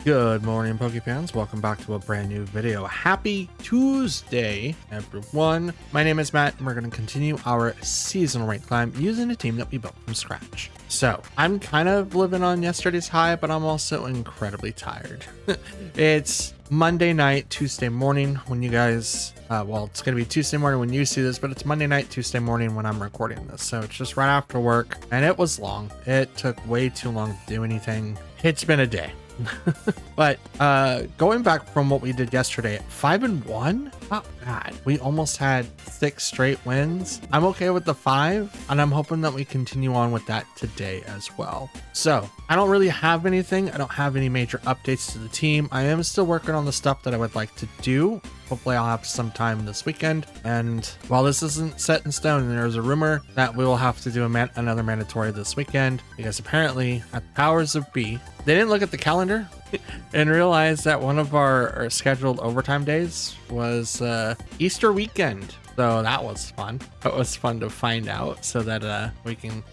Good morning, Pokefans. Welcome back to a brand new video. Happy Tuesday, everyone. My name is Matt, and we're going to continue our seasonal rank climb using a team that we built from scratch. So I'm kind of living on yesterday's high, but I'm also incredibly tired. It's Monday night, Tuesday morning when you guys, well, it's going to be Tuesday morning when you see this, but it's Monday night, Tuesday morning when I'm recording this. So it's just right after work, and it was long. It took way too long to do anything. It's been a day. But going back from what we did yesterday at 5-1, not bad. We almost had 6 straight wins. I'm okay with the 5, and I'm hoping that we continue on with that today as well. So I don't really have anything. I don't have any major updates to the team. I am still working on the stuff that I would like to do. Hopefully I'll have some time this weekend. And while this isn't set in stone, there's a rumor that we will have to do another mandatory this weekend, because apparently at the powers of B, they didn't look at the calendar and realize that one of our scheduled overtime days was Easter weekend. So that was fun. It was fun to find out so that we can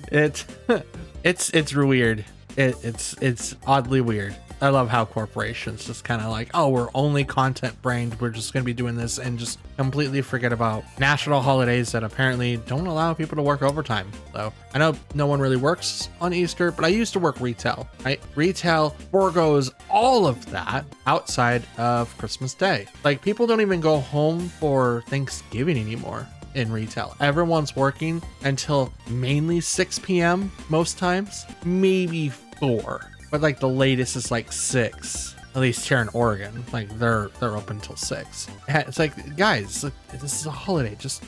it's weird. It's oddly weird. I love how corporations just kind of like, oh, we're only content brained. We're just going to be doing this and just completely forget about national holidays that apparently don't allow people to work overtime. So I know no one really works on Easter, but I used to work retail, right? Retail forgoes all of that outside of Christmas Day. Like, people don't even go home for Thanksgiving anymore. In retail, everyone's working until mainly 6 p.m. most times, maybe 4, but like the latest is like 6, at least here in Oregon. Like they're open till 6. It's like, guys, look, this is a holiday, just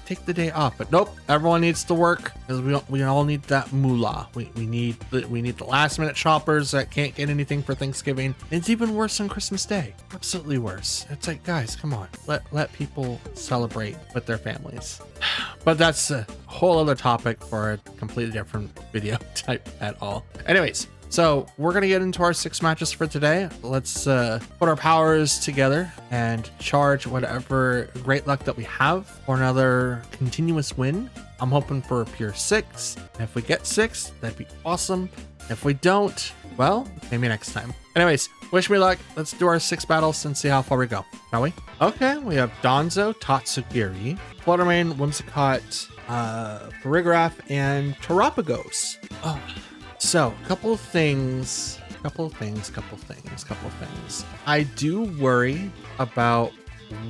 take the day off. But nope, everyone needs to work because we all need that moolah. We need the last minute shoppers that can't get anything for Thanksgiving. It's even worse on Christmas Day, absolutely worse. It's like, guys, come on, let people celebrate with their families. But that's a whole other topic for a completely different video type at all. Anyways, so we're going to get into our 6 matches for today. Let's put our powers together and charge whatever great luck that we have for another continuous win. I'm hoping for a pure 6. If we get 6, that'd be awesome. If we don't, well, maybe next time. Anyways, wish me luck. Let's do our 6 battles and see how far we go, shall we? Okay, we have Donzo, Tatsugiri, Fluttermane, Whimsicott, Farigiraf, and Terapagos. Oh. So, couple things. I do worry about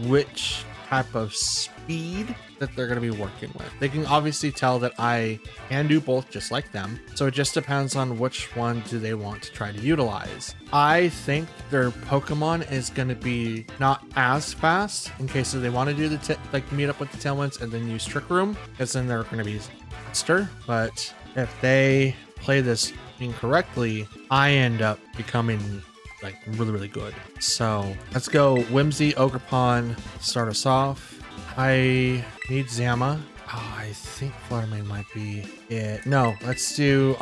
which type of speed that they're going to be working with. They can obviously tell that I can do both just like them. So it just depends on which one do they want to try to utilize. I think their Pokemon is going to be not as fast in case they want to do the meet up with the Tailwinds and then use Trick Room, because then they're going to be faster. But if they play this incorrectly, I end up becoming like really good. So let's go Whimsy, Ogerpon, start us off. I need Zama. Oh, I think Fluttermane might be it. No, let's do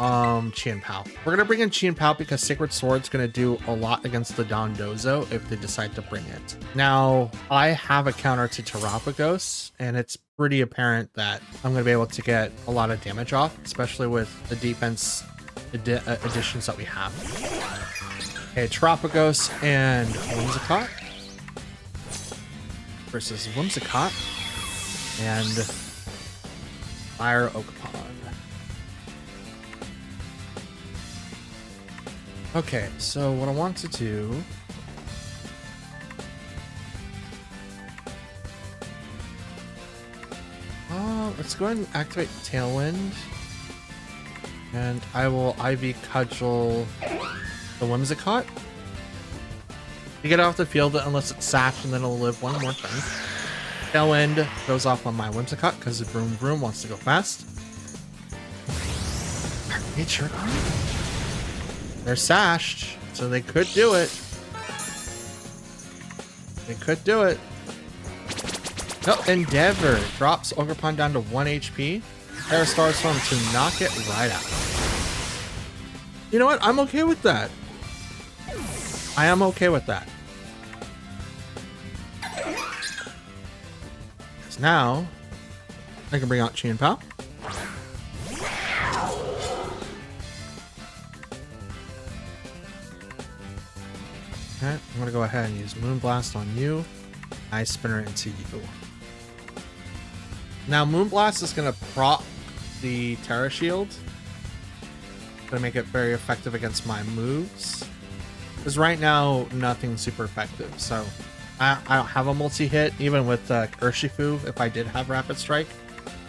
Chien-Pao. We're gonna bring in Chien-Pao because Sacred Sword's gonna do a lot against the Dondozo if they decide to bring it. Now, I have a counter to Terapagos, and it's pretty apparent that I'm gonna be able to get a lot of damage off, especially with the defense additions that we have. Okay, Terapagos and Whimsicott versus Whimsicott and Fire Ogerpon. Okay, so what I want to do, let's go ahead and activate Tailwind, and I will IV Cudgel the Whimsicott. You get off the field unless it's sacked, and then it'll live one more turn. Tailwind goes off on my Whimsicott because the Vroom wants to go fast. Nature. They're sashed, so they could do it. No, Endeavor drops Ogerpon down to 1 HP. Aerostar Storm to knock it right out. You know what? I'm okay with that. I am okay with that. Because now I can bring out Chien-Pao. Okay, I'm gonna go ahead and use Moonblast on you. Ice Spinner into you. Now Moonblast is gonna proc the Terra Shield. Gonna make it very effective against my moves. Because right now, nothing's super effective. So I don't have a multi-hit. Even with Urshifu, if I did have Rapid Strike,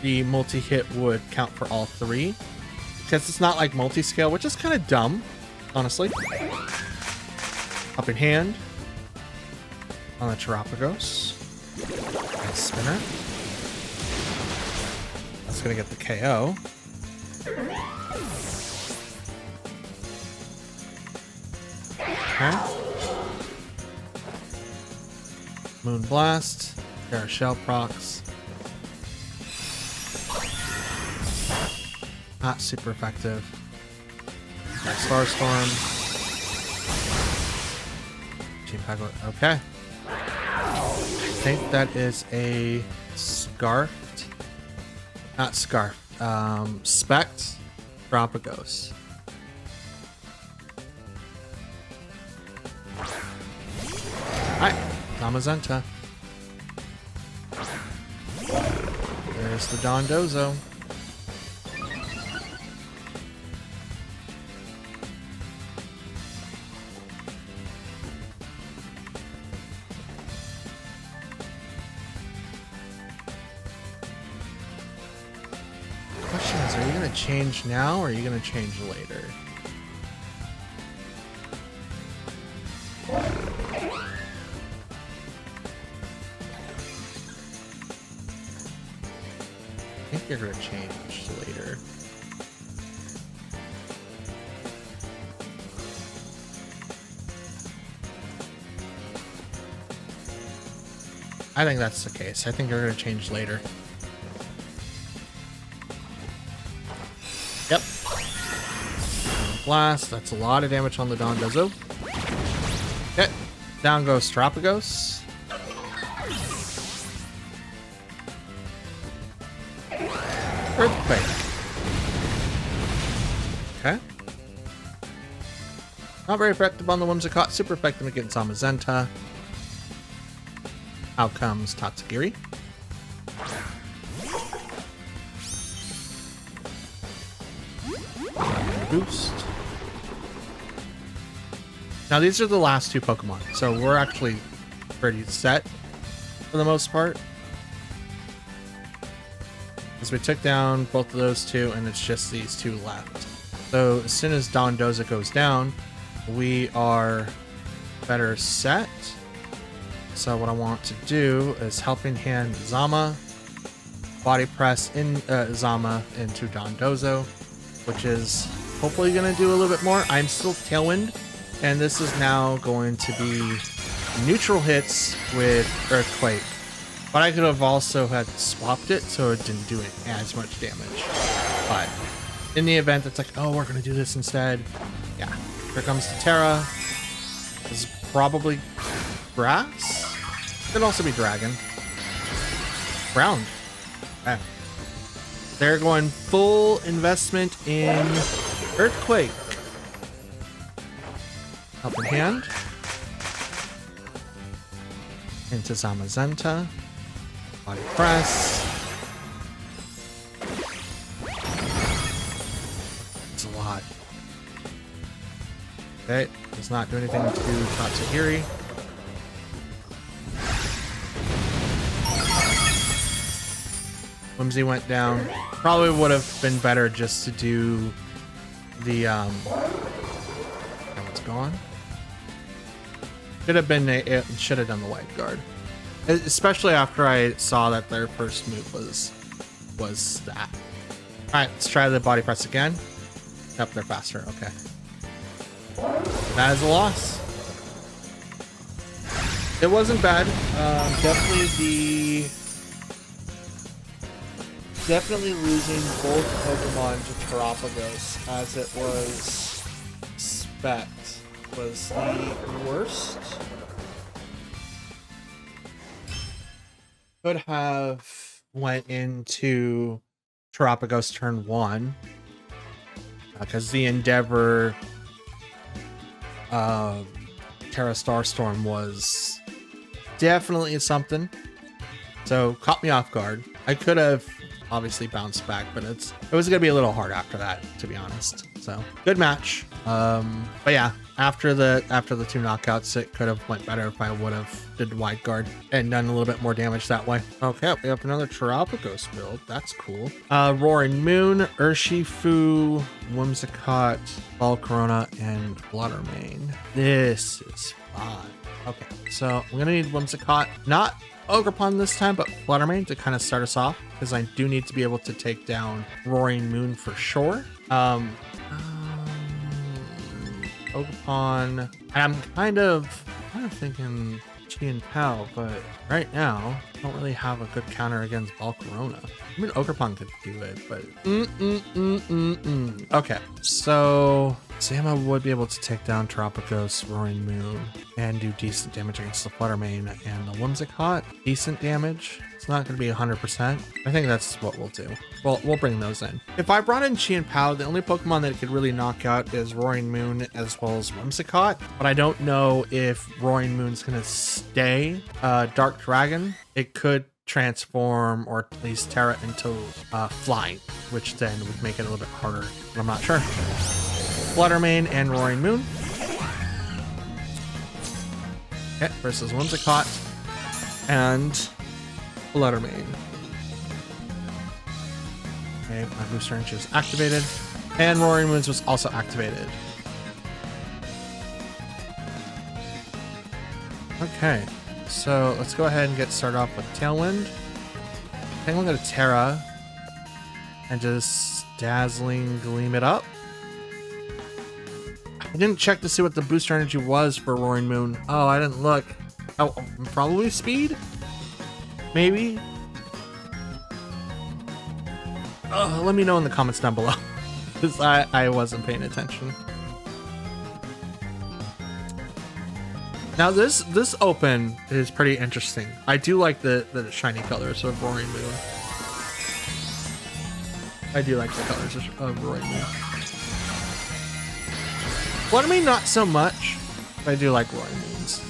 the multi-hit would count for all three. Because it's not like multi-scale, which is kind of dumb, honestly. Up in hand on the Terapagos. Nice spinner. That's gonna get the KO. Okay. Moonblast. Terra Shell procs. Not super effective. Got Starstorm. Okay. I think that is a Scarfed. Not Scarf. Spect Tropicos. Alright, Zamazenta. There's the Dondozo. Question is, are you going to change now or are you going to change later? I think you're going to change later. I think that's the case. I think you're going to change later. Yep. Blast. That's a lot of damage on the Dondozo. Okay. Down goes Terapagos. Earthquake. Okay. Not very effective on the Whimsicott. Super effective against Zamazenta. Out comes Tatsugiri. Boost. Now these are the last two Pokemon, so we're actually pretty set for the most part. As we took down both of those two, and it's just these two left. So as soon as Dondozo goes down, we are better set. So what I want to do is Helping Hand Zama, Body Press in Zama into Dondozo, which is hopefully going to do a little bit more. I'm still Tailwind, and this is now going to be neutral hits with Earthquake. But I could have also had swapped it so it didn't do as much damage. But in the event, it's like, oh, we're going to do this instead. Yeah, here comes the Terra. This is probably grass. Could also be dragon. Ground. Okay. They're going full investment in Earthquake. Helping Hand. Into Zamazenta. Body Press. It's a lot. Okay, does not do anything to Tatsugiri. Whimsy went down. Probably would have been better just to do the oh, it's gone. Should have been it should have done the White Guard. Especially after I saw that their first move was that. Alright, let's try the Body Press again. Yep, they're faster. Okay. That is a loss. It wasn't bad. Definitely losing both Pokemon to Terapagos, as it was Spect, was the worst. Could have went into Terapagos turn 1, because the Endeavor Terra Starstorm was definitely something. So caught me off guard. I could have obviously bounced back, but it was gonna be a little hard after that, to be honest. So good match. But yeah, after the 2 knockouts, it could have went better if I would have did wide guard and done a little bit more damage that way. Okay, we have another Terapagos build. That's cool. Roaring Moon, Urshifu, Whimsicott, Volcarona, and Fluttermane. This is fun. Okay, so I'm gonna need Whimsicott, not Ogerpon this time, but Fluttermane to kind of start us off, because I do need to be able to take down Roaring Moon for sure. Ogerpon, I'm kind of thinking Chi-Pao, but right now I don't really have a good counter against Volcarona. I mean, Ogerpon could do it, but okay, so Zama would be able to take down Terapagos, Roaring Moon, and do decent damage against the Fluttermane and the Whimsicott. Decent damage. It's not going to be 100%. I think that's what we'll do. Well, we'll bring those in. If I brought in Chi-Pao, the only Pokemon that it could really knock out is Roaring Moon as well as Whimsicott. But I don't know if Roaring Moon's going to stay Dark Dragon. It could transform or at least Terra into flying, which then would make it a little bit harder, but I'm not sure. Fluttermane and Roaring Moon. Okay, versus Whimsicott and Fluttermane. Okay, my booster energy was activated, and Roaring Moon's was also activated. Okay, so let's go ahead and get started off with Tailwind. I think I'm gonna Terra and just Dazzling Gleam it up. I didn't check to see what the booster energy was for Roaring Moon. Oh, I didn't look. Oh, probably speed? Maybe? Let me know in the comments down below, because I wasn't paying attention. Now this open is pretty interesting. I do like the shiny colors of Roaring Moon. I do like the colors of Roaring Moon. Fluttermane not so much, but I do like Roaring Moons.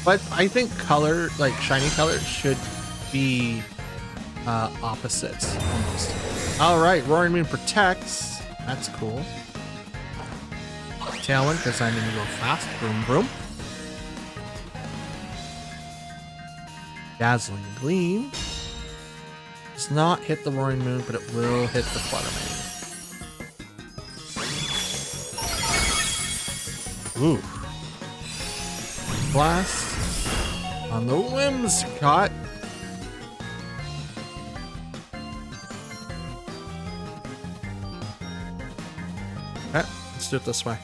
But I think color, like shiny colors, should be opposites almost. All right, Roaring Moon protects. That's cool. Tailwind, because I need to go fast. Boom, boom. Dazzling Gleam does not hit the Roaring Moon, but it will hit the Fluttermane. Ooh. Blast on the Whimsicott. Okay, let's do it this way.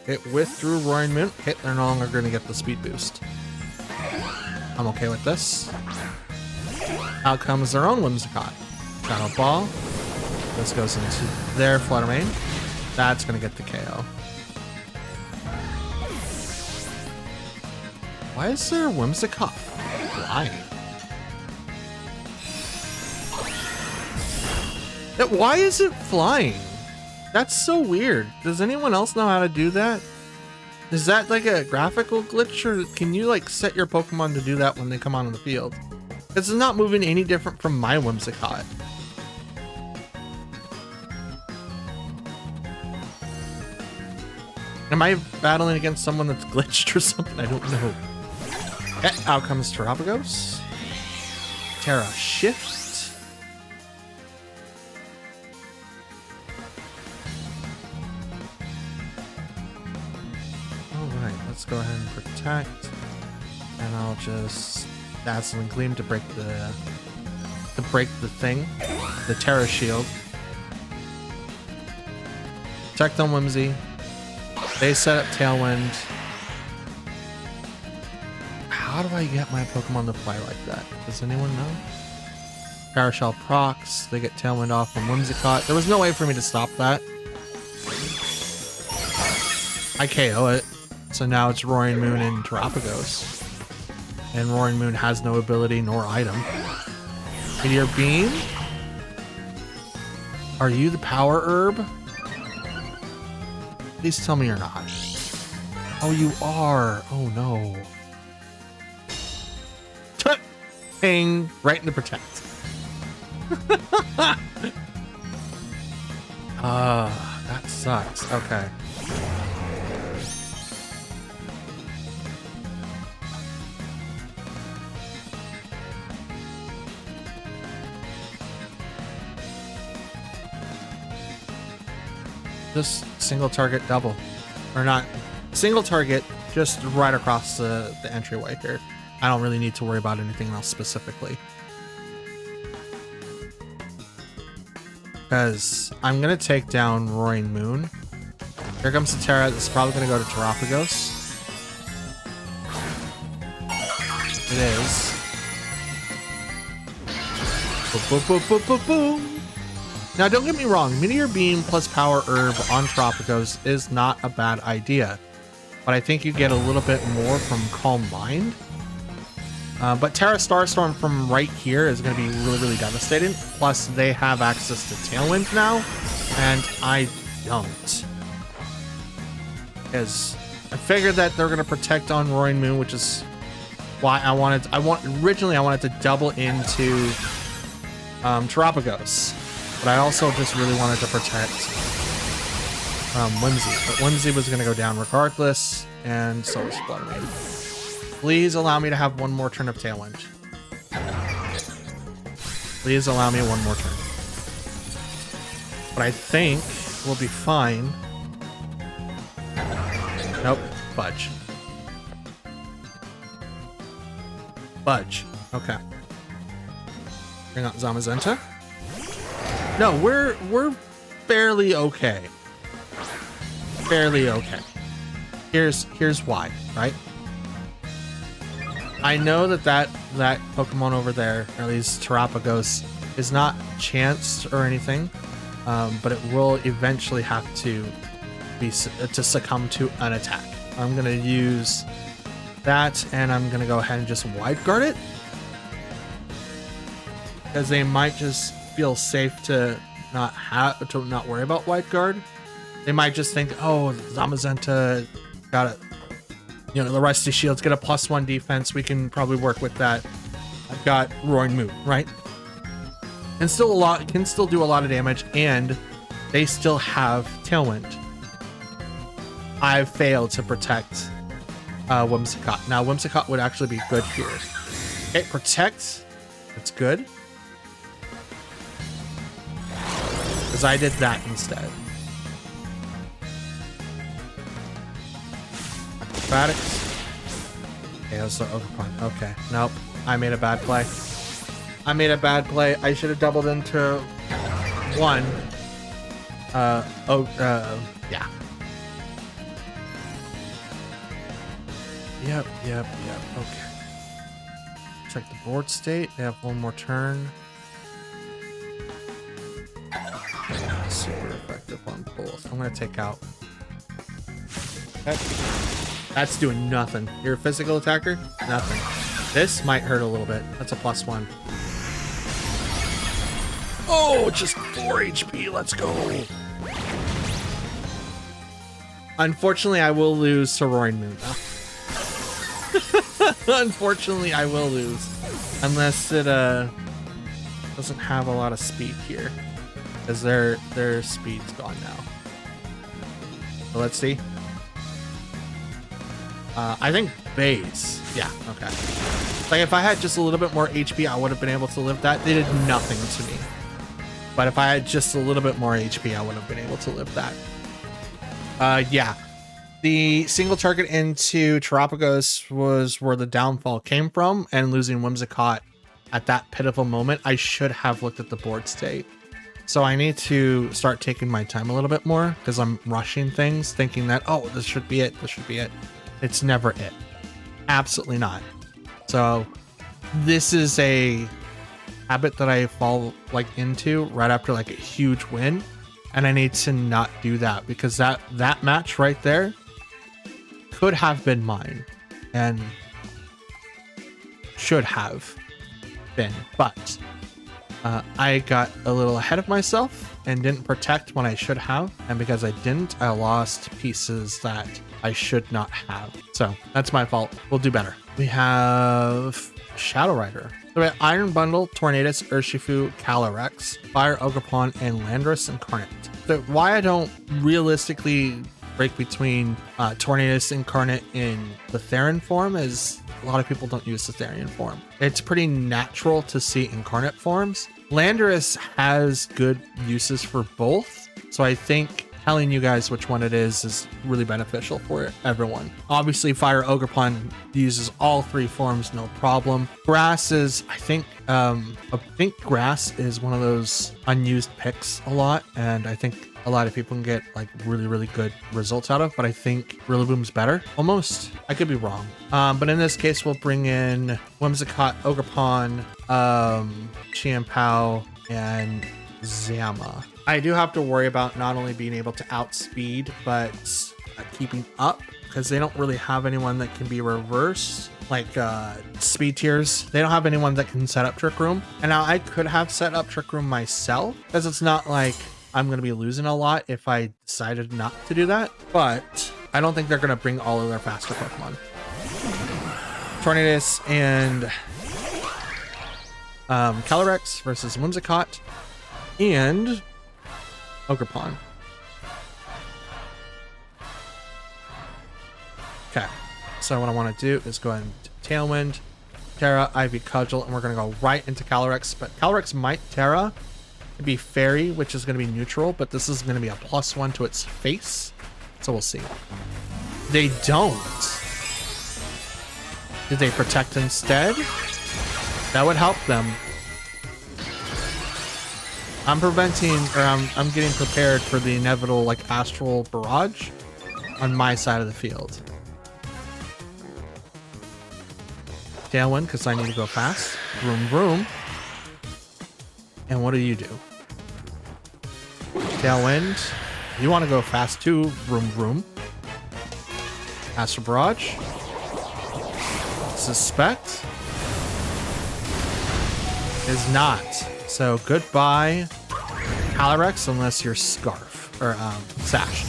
It withdrew Roaring Moon. Hit, they're no longer going to get the speed boost. I'm okay with this. Out comes their own Whimsicott. Shadow Ball. This goes into their Fluttermane. That's going to get the KO. Why is there Whimsicott flying? Why is it flying? That's so weird. Does anyone else know how to do that? Is that like a graphical glitch, or can you like set your Pokemon to do that when they come on the field? It's not moving any different from my Whimsicott. Am I battling against someone that's glitched or something? I don't know. Okay, out comes Terapagos. Terra Shift. Let's go ahead and protect, and I'll just Dazzling Gleam to break the thing, the Terra Shield. Protect on Whimsy. They set up Tailwind. How do I get my Pokemon to fly like that? Does anyone know? Parashell procs. They get Tailwind off from Whimsicott. There was no way for me to stop that. I KO it. So now it's Roaring Moon and Terapagos. And Roaring Moon has no ability nor item. Meteor Beam? Are you the power herb? Please tell me you're not. Oh, you are. Oh, no. Ping. Right into protect. That sucks. Okay. Just single target double. Or not single target, just right across the entryway here. I don't really need to worry about anything else specifically. Because I'm going to take down Roaring Moon. Here comes the Terra. This is probably going to go to Terapagos. It is. Boom, boom, boom, boom, boom, boom. Now, don't get me wrong. Meteor Beam plus Power Herb on Terapagos is not a bad idea. But I think you get a little bit more from Calm Mind. But Terra Starstorm from right here is going to be really, really devastating. Plus, they have access to Tailwind now, and I don't. Because I figured that they're going to protect on Roaring Moon, which is why originally I wanted to double into Terapagos. But I also just really wanted to protect Whimsy. But Whimsy was going to go down regardless, and so was Fluttermane. Please allow me to have one more turn of Tailwind. Please allow me one more turn. But I think we'll be fine. Nope. Budge. Budge. Okay. Bring out Zamazenta. No, we're fairly okay. Fairly okay. Here's why, right? I know that Pokemon over there, or at least Terapagos, is not chanced or anything, but it will eventually have to succumb to an attack. I'm gonna use that, and I'm gonna go ahead and just wide guard it, because they might just feel safe to not worry about wide guard. They might just think, oh, Zamazenta got it. You know, the Rusty Shields get a +1 defense. We can probably work with that. I've got Roaring Moon, right? And can still do a lot of damage, and they still have Tailwind. I've failed to protect Whimsicott. Now, Whimsicott would actually be good here. Okay, protect. That's good. Because I did that instead. Acrobatics. Okay, I was so overpowered. Okay, nope. I made a bad play. I should have doubled into one. Yeah. Yep. Okay. Check the board state. They have one more turn. Super effective on both. I'm gonna take out. That's doing nothing. You're a physical attacker? Nothing. This might hurt a little bit. That's a +1. Oh, just 4 HP. Let's go. Unfortunately, I will lose to Roaring Moon now. Unfortunately, I will lose. Unless it doesn't have a lot of speed here. Because their speed's gone now. So let's see. I think base. Yeah, okay. Like, if I had just a little bit more HP, I would have been able to live that. They did nothing to me. But if I had just a little bit more HP, I would have been able to live that. Yeah. The single target into Terapagos was where the downfall came from, and losing Whimsicott at that pitiful moment, I should have looked at the board state. So I need to start taking my time a little bit more, because I'm rushing things, thinking that, oh, this should be it. This should be it. It's never it. Absolutely not. So this is a habit that I fall into right after a huge win, and I need to not do that, because that match right there could have been mine and should have been, but I got a little ahead of myself and didn't protect when I should have. And because I didn't, I lost pieces that I should not have. So that's my fault. We'll do better. We have Shadow Rider. So we have Iron Bundle, Tornadus, Urshifu, Calyrex, Fire Ogerpon, and Landorus Incarnate. So why I don't realistically break between Tornadus Incarnate in the Therian form is a lot of people don't use the Therian form. It's pretty natural to see Incarnate forms. Landorus has good uses for both, so I think telling you guys which one it is really beneficial for everyone. Obviously, Fire Ogerpon uses all three forms, no problem. Grass is, I think Grass is one of those unused picks a lot, and I think a lot of people can get like really good results out of, but I think Rillaboom's better. Almost. I could be wrong. But in this case, we'll bring in Whimsicott, Ogerpon, Chiampao, and Zama. I do have to worry about not only being able to outspeed, but keeping up, because they don't really have anyone that can be reversed, like speed tiers. They don't have anyone that can set up Trick Room. And now I could have set up Trick Room myself, because it's not like I'm going to be losing a lot if I decided not to do that. But I don't think they're going to bring all of their faster Pokemon. Tornadus and Calyrex versus Whimsicott and Ogerpon. Okay, so what I want to do is go ahead and Tailwind, Terra, Ivy, Cudgel, and we're going to go right into Calyrex. But Calyrex might Terra. It'd be Fairy, which is going to be neutral, but this is going to be a +1 to its face. So we'll see. They don't. Did they protect instead? That would help them. I'm preventing, or I'm getting prepared for the inevitable like Astral Barrage on my side of the field. Tailwind, because I need to go fast. Vroom, vroom. And what do? Tailwind. You want to go fast too. Vroom, vroom. Astral Barrage. Suspect. Is not. So goodbye, Calyrex, unless you're Scarf or Sashed.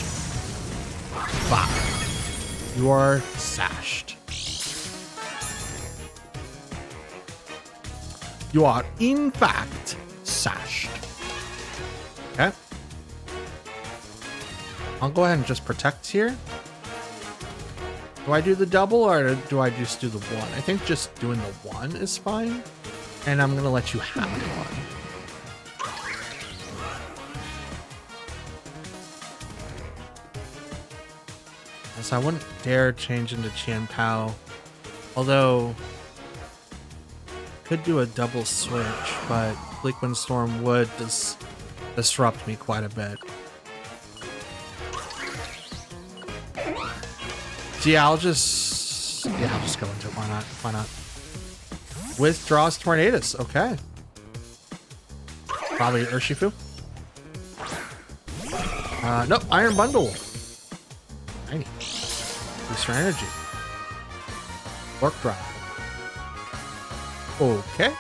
Bye. You are Sashed. You are in fact Sashed. Okay. I'll go ahead and just protect here. Do I do the double or do I just do the one? I think just doing the one is fine. And I'm going to let you have one. So I wouldn't dare change into Chiampao. Although, could do a double switch, but Bleak Windstorm would disrupt me quite a bit. Yeah, I'll just go into it. Why not? Why not? Withdraws Tornadus. Okay. Probably Urshifu. Nope. Iron Bundle. Tiny. Booster energy. Work Drive. Okay.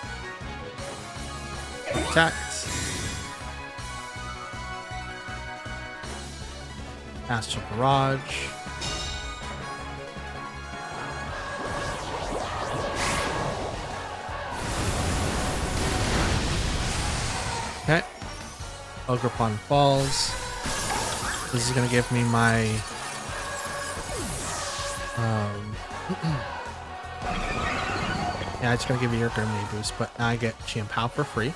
Attacks. Astral Barrage. Okay. Ogerpon falls. This is going to give me my yeah, it's going to give you your Grimly boost, but now I get Chiampao for free.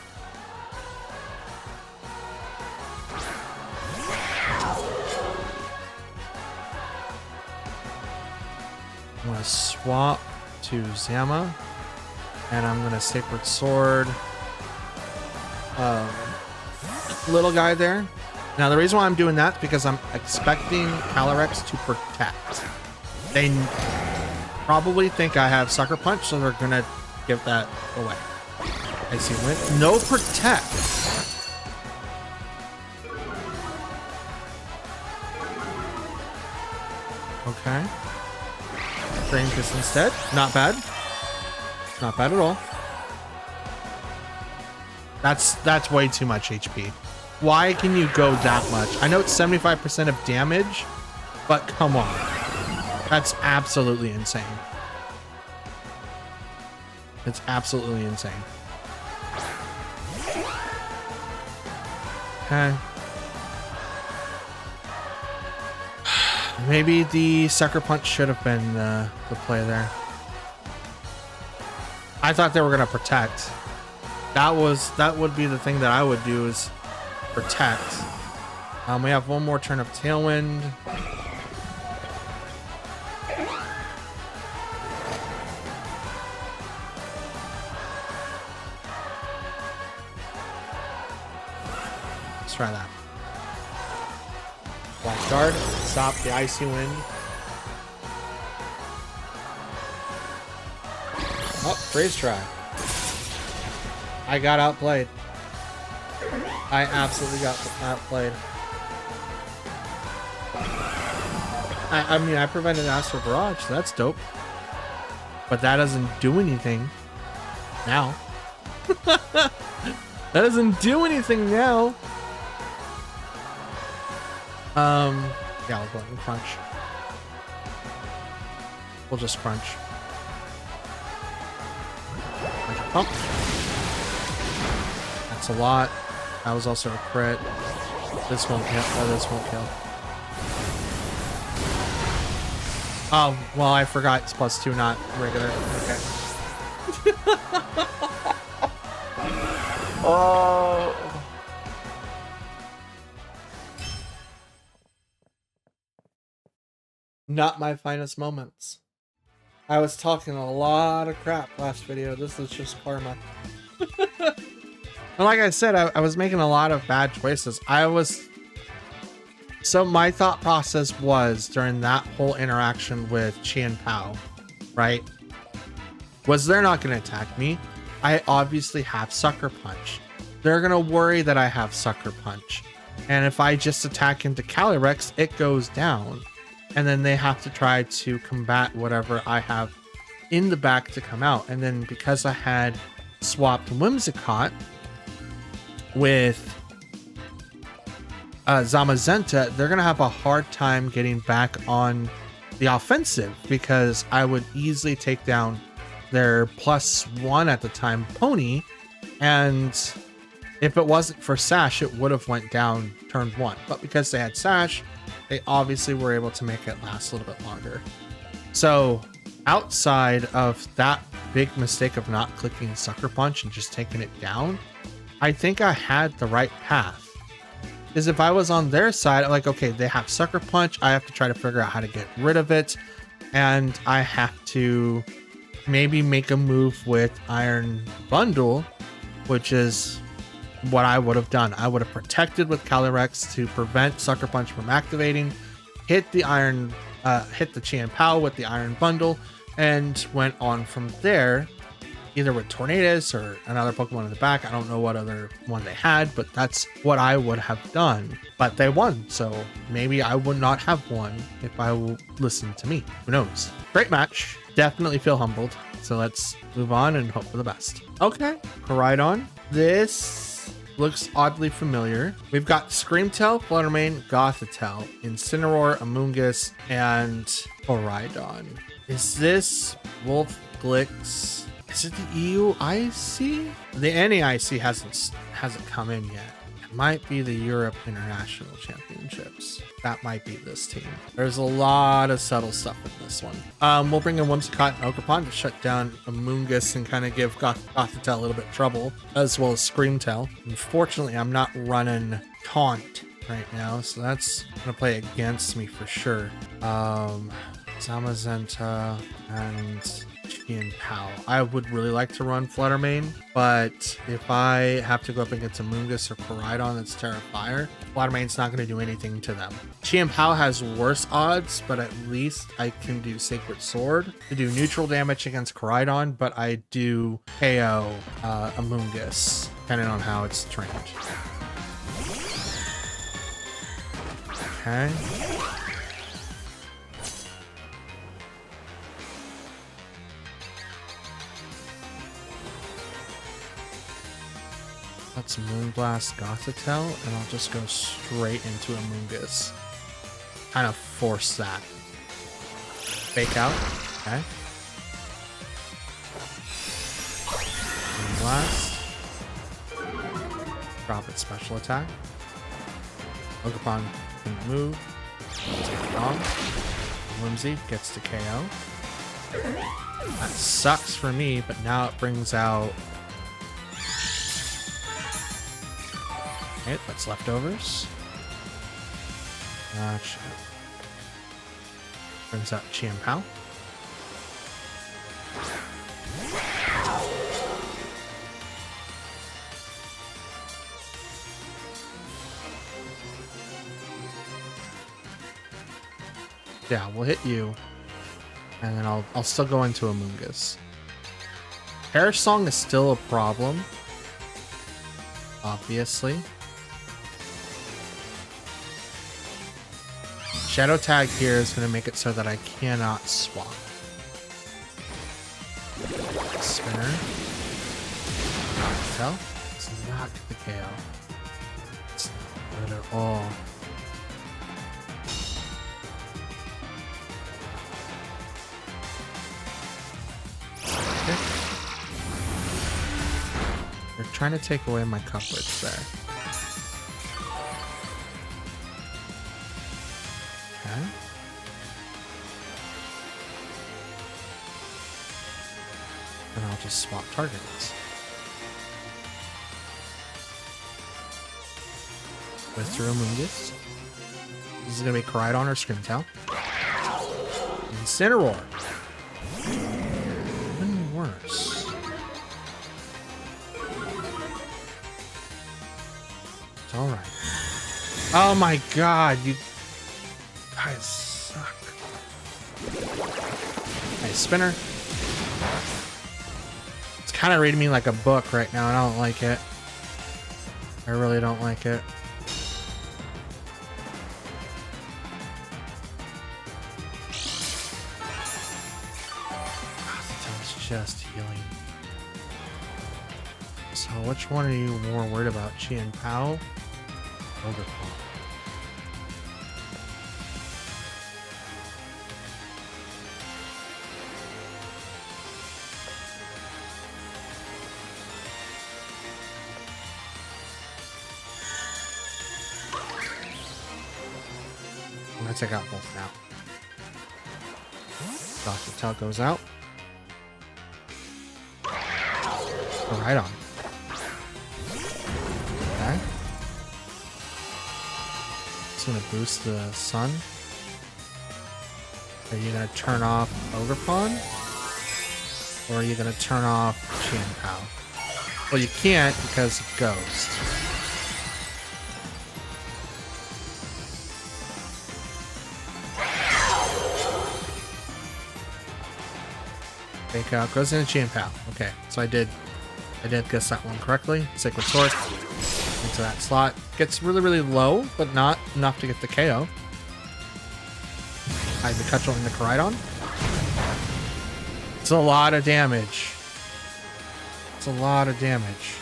I'm going to swap to Zama, and I'm going to Sacred Sword little guy there. Now the reason why I'm doing that is because I'm expecting Calyrex to protect. They probably think I have Sucker Punch, so they're gonna give that away. I see win. No protect. Okay. Drain Kiss instead. Not bad. Not bad at all. That's way too much HP. Why can you go that much? I know it's 75% of damage, but come on. That's absolutely insane. It's absolutely insane. Okay. Maybe the Sucker Punch should have been the play there. I thought they were gonna protect. That would be the thing that I would do, is protect. We have one more turn of Tailwind. Let's try that. Black Guard, stop the Icy Wind. Oh, freeze try. I got outplayed. I absolutely got outplayed. I mean, I prevented Astral Barrage, so that's dope. But that doesn't do anything now. That doesn't do anything now. Yeah, we'll go ahead and crunch. We'll just crunch. Pump. That's a lot. That was also a crit. This won't kill. Oh, this won't kill. Oh, well, I forgot it's +2, not regular. Okay. Oh. Not my finest moments. I was talking a lot of crap last video. This is just karma. And like I said, I was making a lot of bad choices. So my thought process was, during that whole interaction with Qian Pao, right, was they're not going to attack me. I obviously have Sucker Punch. They're going to worry that I have Sucker Punch. And if I just attack into Calyrex, it goes down. And then they have to try to combat whatever I have in the back to come out. And then because I had swapped Whimsicott with Zamazenta, they're going to have a hard time getting back on the offensive, because I would easily take down their +1 at the time Pony. And if it wasn't for Sash, it would have went down turn 1. But because they had Sash, they obviously were able to make it last a little bit longer. So outside of that big mistake of not clicking Sucker Punch and just taking it down, I think I had the right path. Is if I was on their side, I'm like, okay, they have Sucker Punch. I have to try to figure out how to get rid of it. And I have to maybe make a move with Iron Bundle, which is what I would have done. I would have protected with Calyrex to prevent Sucker Punch from activating, hit the Qian Pao with the Iron Bundle, and went on from there, either with Tornadus or another Pokemon in the back. I don't know what other one they had, but that's what I would have done. But they won, so maybe I would not have won if I listened to me. Who knows? Great match. Definitely feel humbled. So let's move on and hope for the best. Okay, Koraidon. This looks oddly familiar. We've got Screamtail, Fluttermane, Gothitelle, Incineroar, Amoonguss, and Koraidon. Is this Wolf Glix? Is it the EU IC? The NAIC hasn't come in yet. It might be the Europe International Championships. That might be this team. There's a lot of subtle stuff in this one. We'll bring in Whimsicott and Ogerpon to shut down Amoonguss and kind of give Gothitelle a little bit of trouble, as well as Screamtail. Unfortunately, I'm not running Taunt right now, so that's gonna play against me for sure. Zamazenta and Qian Pao. I would really like to run Fluttermane, but if I have to go up against Amoonguss or Koraidon that's Terra Fire, Fluttermane's not going to do anything to them. Qian Pao has worse odds, but at least I can do Sacred Sword to do neutral damage against Koraidon, but I do KO Amoonguss, depending on how it's trained. Okay. That's Moonblast Gothitelle, and I'll just go straight into Amoonguss. Kind of force that. Fake out. Okay. Moonblast. Drop its special attack. Pokemon can move. Take it on. Whimsy gets to KO. That sucks for me, but now it brings out... Okay, that's leftovers. Shit. Brings out Chian-Pao. Yeah, we'll hit you. And then I'll still go into Amoonguss. Perish Song is still a problem. Obviously. Shadow Tag here is going to make it so that I cannot swap. Spinner. Tell. It's not the KO. It's not good at all. They're trying to take away my coverage there. Okay. And I'll just swap targets. With Amoonguss. This is going to be Koraidon or Screamtail. Incineroar. Even worse. It's alright. Oh my god, you guys suck. Nice spinner. It's kind of reading me like a book right now, and I don't like it. I really don't like it. Just healing. So which one are you more worried about? Chian-Pao? Overclock. I'm gonna take out both now. Gothitelle goes out. Right on. Okay. It's gonna boost the sun. Are you gonna turn off Ogerpon? Or are you gonna turn off Chian-Pao? Well, you can't because of Ghost. Fake out goes into Chian-Pao. Okay, so I did guess that one correctly. Sacred Sword into that slot. Gets really, really low, but not enough to get the KO. Hide the Cutchel into Koraidon. It's a lot of damage. It's a lot of damage.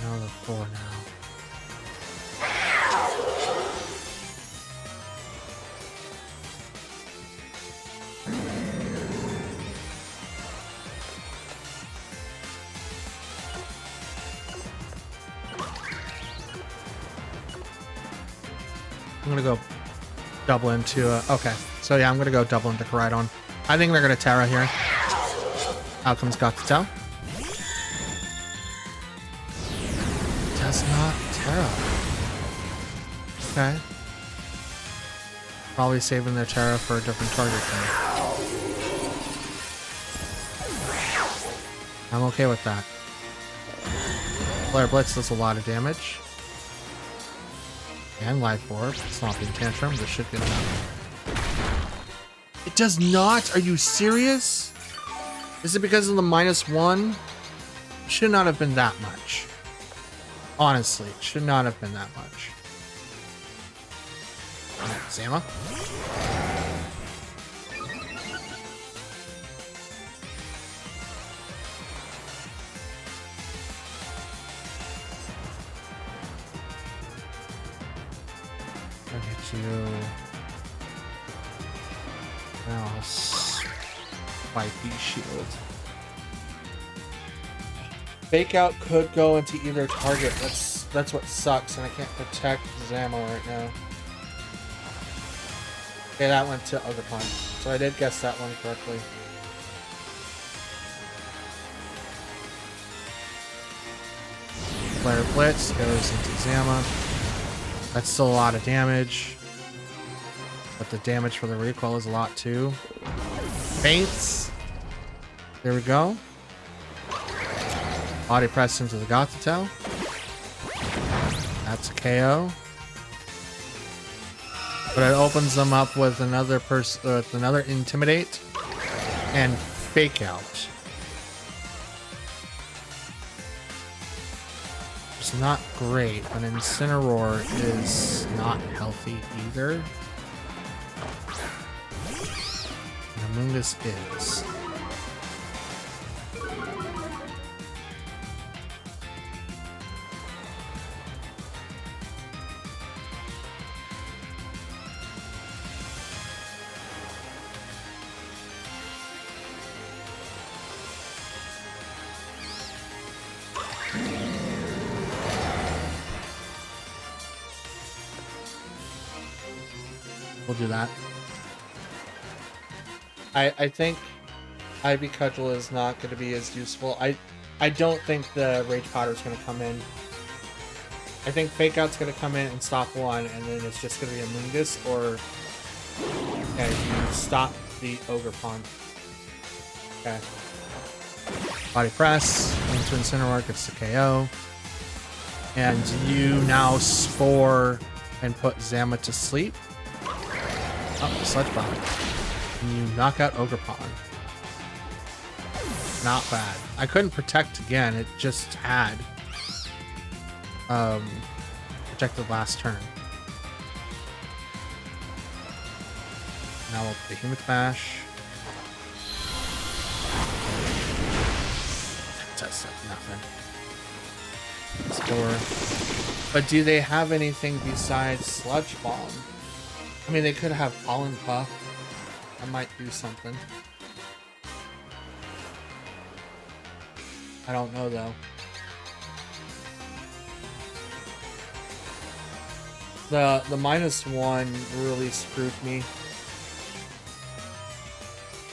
Another 4 now. I'm gonna go double into okay, so yeah, I'm gonna go double into Koraidon. I think they're gonna Terra here. Out comes Gothitelle. Does not Terra. Okay. Probably saving their Terra for a different target then. I'm okay with that. Flare Blitz does a lot of damage. And Life Orb. Swamping Tantrum. This should get enough. It does not? Are you serious? Is it because of the -1? should not have been that much. Honestly, should not have been that much. Zama. I'll hit you. Now, spiky shield. Fake out could go into either target. That's what sucks, and I can't protect Zama right now. Okay, that went to Ogerpon. So I did guess that one correctly. Flare Blitz goes into Zama. That's still a lot of damage. But the damage for the recoil is a lot too. Faints. There we go. Body press into the Gothitelle. That's a KO. But it opens them up with another with another Intimidate and Fake Out. It's not great, but Incineroar is not healthy either. And Amoonguss is. We'll do that. I think Ivy Cudgel is not going to be as useful. I don't think the Rage Powder is going to come in. I think Fake Out's going to come in and stop one, and then it's just going to be a Amoonguss, or okay, you stop the Ogerpon. Okay. Body Press into Incineroar gets the KO, and you now Spore and put Zama to sleep. Oh, Sludge Bomb. And you knock out Ogerpon. Not bad. I couldn't protect again. It just had protected last turn. Now we'll Behemoth Bash. That's nothing. Spore. But do they have anything besides Sludge Bomb? I mean, they could have Pollen Puff. I might do something. I don't know, though. The -1 really screwed me.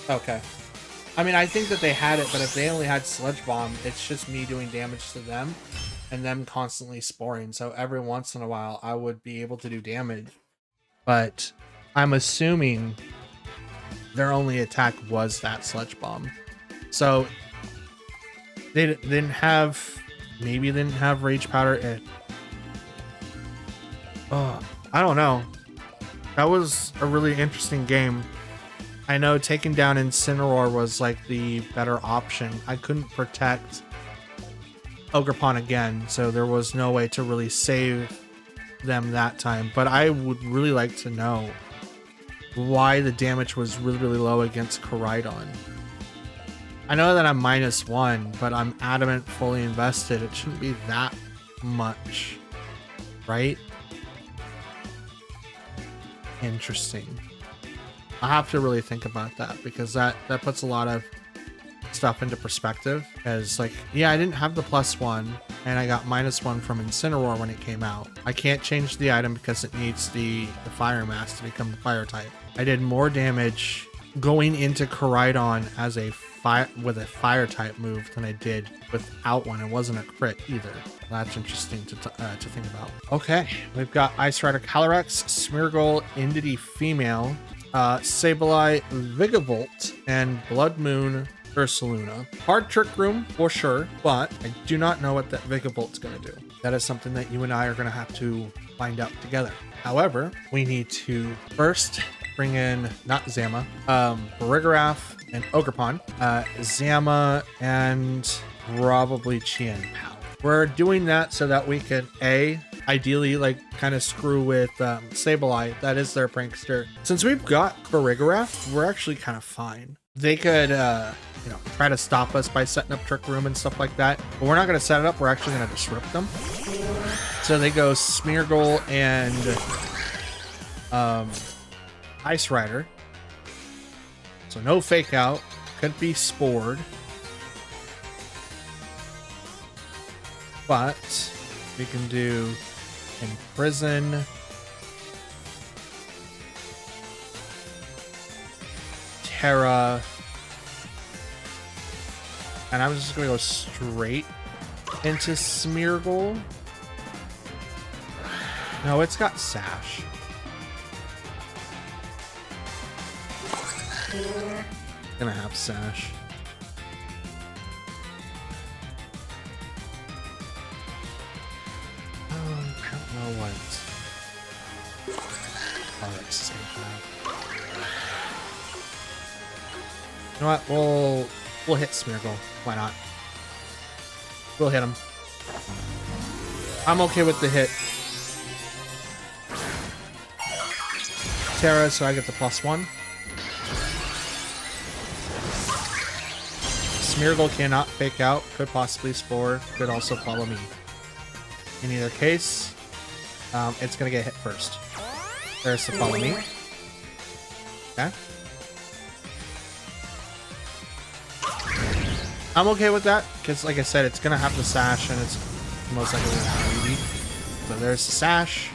Okay. I mean, I think that they had it, but if they only had Sludge Bomb, it's just me doing damage to them and them constantly sporing. So every once in a while, I would be able to do damage. But I'm assuming their only attack was that Sludge Bomb. So they didn't have, maybe they didn't have Rage Powder. I don't know. That was a really interesting game. I know taking down Incineroar was like the better option. I couldn't protect Ogerpon again, so there was no way to really save them that time. But I would really like to know why the damage was really, really low against Koraidon. I know that I'm -1, but I'm adamant, fully invested. It shouldn't be that much, right? Interesting. I have to really think about that, because that puts a lot of stuff into perspective. As like, yeah, I didn't have the +1, and I got -1 from Incineroar when it came out. I can't change the item because it needs the Fire Mask to become the Fire type. I did more damage going into Koraidon as a with a Fire type move than I did without one. It wasn't a crit either. That's interesting to think about. Okay, we've got Ice Rider Calyrex, Smeargle, Indity Female, Sableye, Vigavolt, and Blood Moon Ursaluna. Hard Trick Room for sure, but I do not know what that Vigavolt's going to do. That is something that you and I are going to have to find out together. However, we need to first bring in, not Zama, Farigiraf and Ogerpon. Zama and probably Chien Pao. We're doing that so that we can ideally like kind of screw with Sableye. That is their prankster. Since we've got Farigiraf, we're actually kind of fine. They could try to stop us by setting up Trick Room and stuff like that, but we're not going to set it up. We're actually going to disrupt them. So they go Smeargle and Ice Rider. So no fake out. Could be Spored. But we can do Imprison, Terra, and I'm just gonna go straight into Smeargle. No, it's got Sash. Gonna have Sash. What? Oh, that's same time. You know what? We'll hit Smeargle. Why not? We'll hit him. I'm okay with the hit. Terra, so I get the +1. Smeargle cannot fake out. Could possibly Spore. Could also follow me. In either case, it's gonna get hit first. There's the follow me. Okay. I'm okay with that because, like I said, it's gonna have the Sash and it's most likely gonna have EV. So there's the Sash.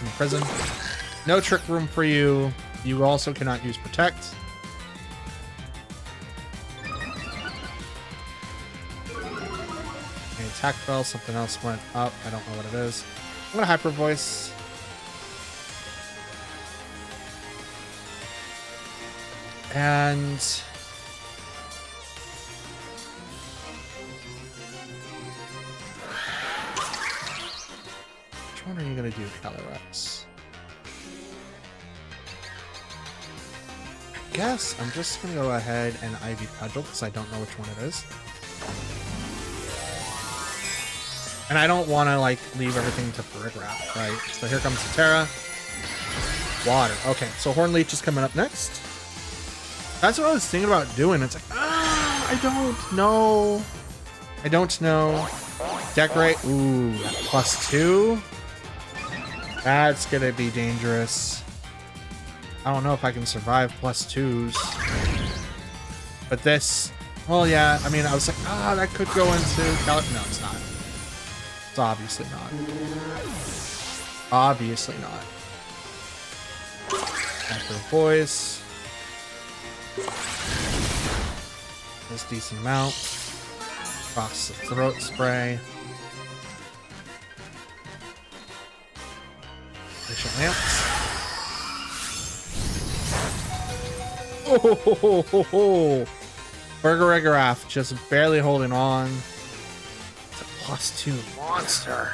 Imprison. No Trick Room for you. You also cannot use Protect. Attack fell, something else went up. I don't know what it is. I'm gonna Hyper Voice. And which one are you gonna do, Calyrex? I guess I'm just gonna go ahead and Ivy Cudgel because I don't know which one it is. And I don't want to, like, leave everything to Farigiraf, right? So here comes the Terra. Water. Okay, so Hornleech is coming up next. That's what I was thinking about doing. It's like, I don't know. I don't know. Decorate. Ooh, +2. That's going to be dangerous. I don't know if I can survive +2s. But this, well, yeah, I mean, I was like, that could go into No, it's not. It's obviously not. Obviously not. Hyper Voice. That's a decent amount. Cross the Throat Spray. Glacial Lamps. Oh! Farigiraf just barely holding on. +2 monster.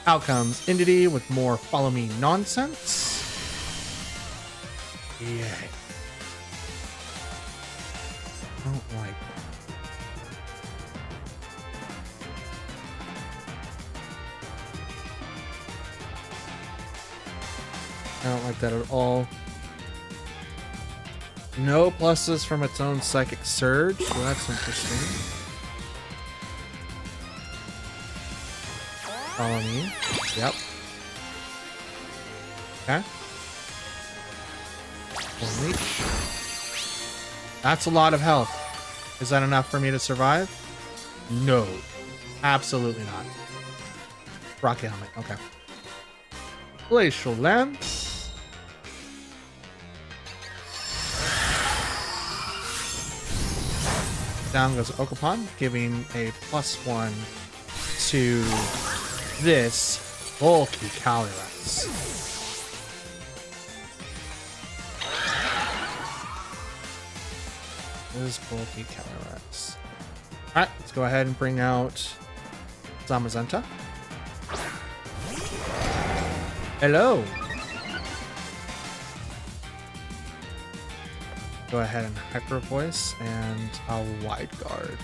Out comes Indity with more follow me nonsense. Yeah. I don't like it. I don't like that at all. No pluses from its own Psychic Surge, so that's interesting. Follow me. Yep. Okay. Leech. That's a lot of health. Is that enough for me to survive? No. Absolutely not. Rocket Helmet. Okay. Glacial Lance. Down goes Oakapon, giving a +1 to this bulky Calyrex. This bulky Calyrex. Alright, let's go ahead and bring out Zamazenta. Hello. go ahead and Hyper Voice and I'll Wide Guard.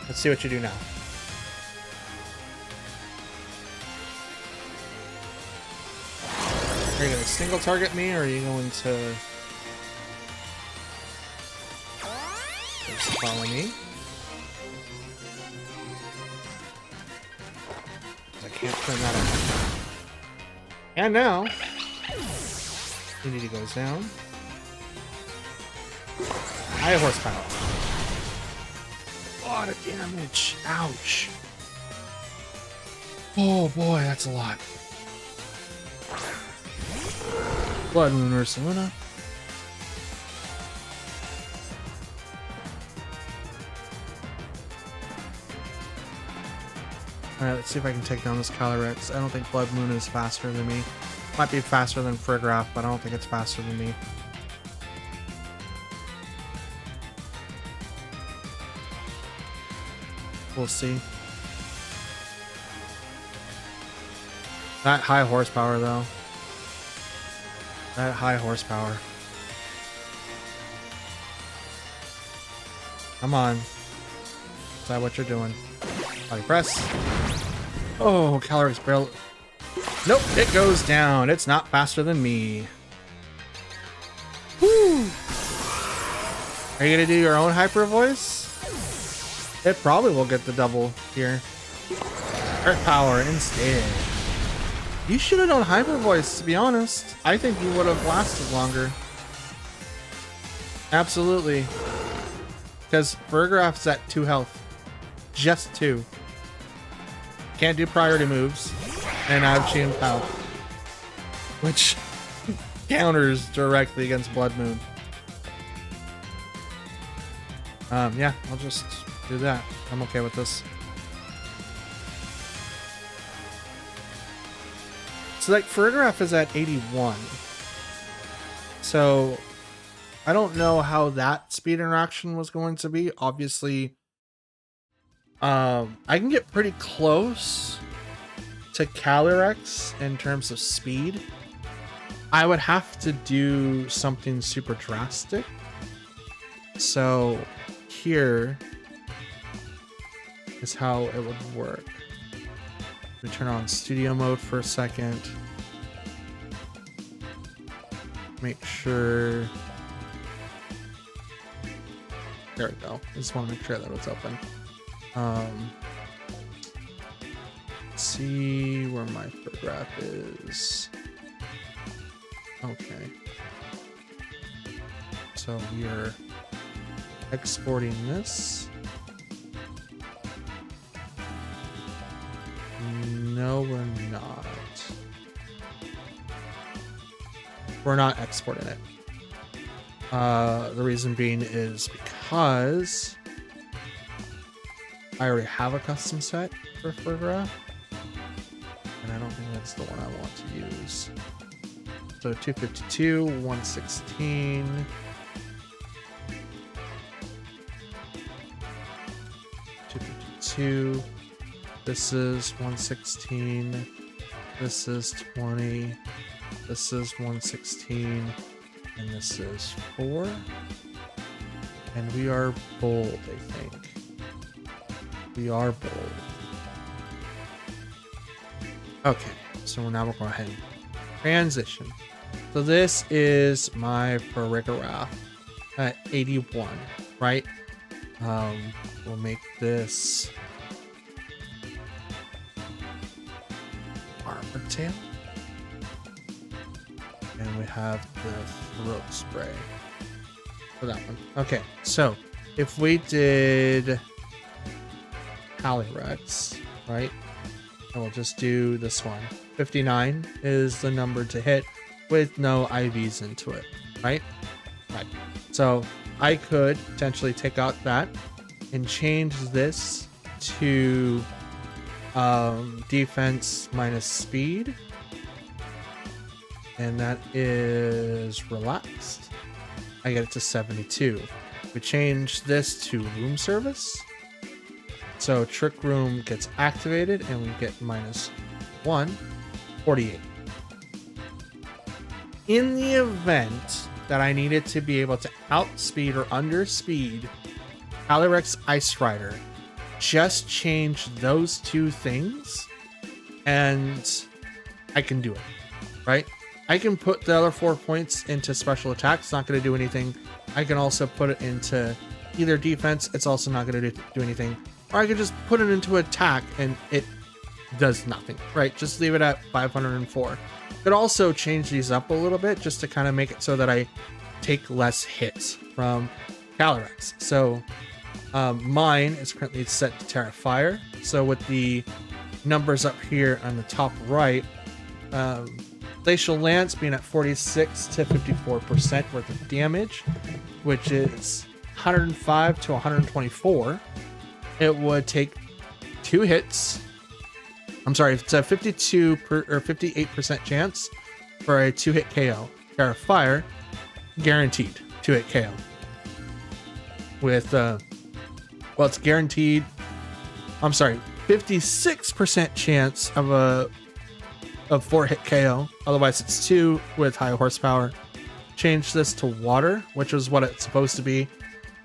Let's see what you do now. Are you going to single target me, or are you going to just follow me? I can't turn that on. And now, Unity goes down. High horsepower. A lot of damage. Ouch. Oh boy, that's a lot. Blood Moon Ursaluna. Alright, let's see if I can take down this Calyrex. I don't think Blood Moon is faster than me. Might be faster than Farigiraf, but I don't think it's faster than me. We'll see. That high horsepower, though. That high horsepower. Come on. Is that what you're doing? Body press. Oh, Calyrex barrel. Nope, it goes down. It's not faster than me. Woo! Are you gonna do your own Hyper Voice? It probably will get the double here. Earth Power instead. You should have done Hyper Voice, to be honest. I think you would have lasted longer. Absolutely. Because Farigiraf's at 2 health. Just 2. Can't do priority moves. And I have Chi and Pow. Which counters directly against Blood Moon. Yeah, I'll just do that. I'm okay with this. So like Farigiraf is at 81. So I don't know how that speed interaction was going to be. Obviously, I can get pretty close to Calyrex in terms of speed. I would have to do something super drastic. So here is how it would work. We turn on studio mode for a second. Make sure. There we go. I just want to make sure that it's open. Let's see where my photograph is. Okay. So we are exporting this. No, we're not. We're not exporting it. The reason being is because I already have a custom set for Farigiraf, and I don't think that's the one I want to use. So 252, 116. 252. This is 116. This is 20. This is 116. And this is 4. And we are bold, I think. We are bold. Okay, so now we'll go ahead and transition. So this is my Farigiraf at 81, right? We'll make this Armor Tail. And we have the Throat Spray for that one. Okay, so if we did Calyrex, right? And we'll just do this one. 59 is the number to hit with no IVs into it, right? Right. So I could potentially take out that and change this to defense minus speed. And that is relaxed. I get it to 72. We change this to room service. So Trick Room gets activated and we get -1, 48. In the event that I needed to be able to outspeed or underspeed Calyrex Ice Rider, just change those two things and I can do it, right? I can put the other 4 points into special attack. It's not going to do anything. I can also put it into either defense. It's also not going to do anything. Or I could just put it into attack and it does nothing, right? Just leave it at 504. Could also change these up a little bit just to kind of make it so that I take less hits from Calyrex. So mine is currently set to Terra Fire. So with the numbers up here on the top right, Glacial Lance being at 46 to 54% worth of damage, which is 105 to 124. It would take 2 hits. I'm sorry, it's a 58% chance for a 2-hit KO. Terra Fire, guaranteed 2-hit KO. With well, it's guaranteed. I'm sorry, 56% chance of a 4-hit KO. Otherwise, it's 2 with high horsepower. Change this to water, which is what it's supposed to be,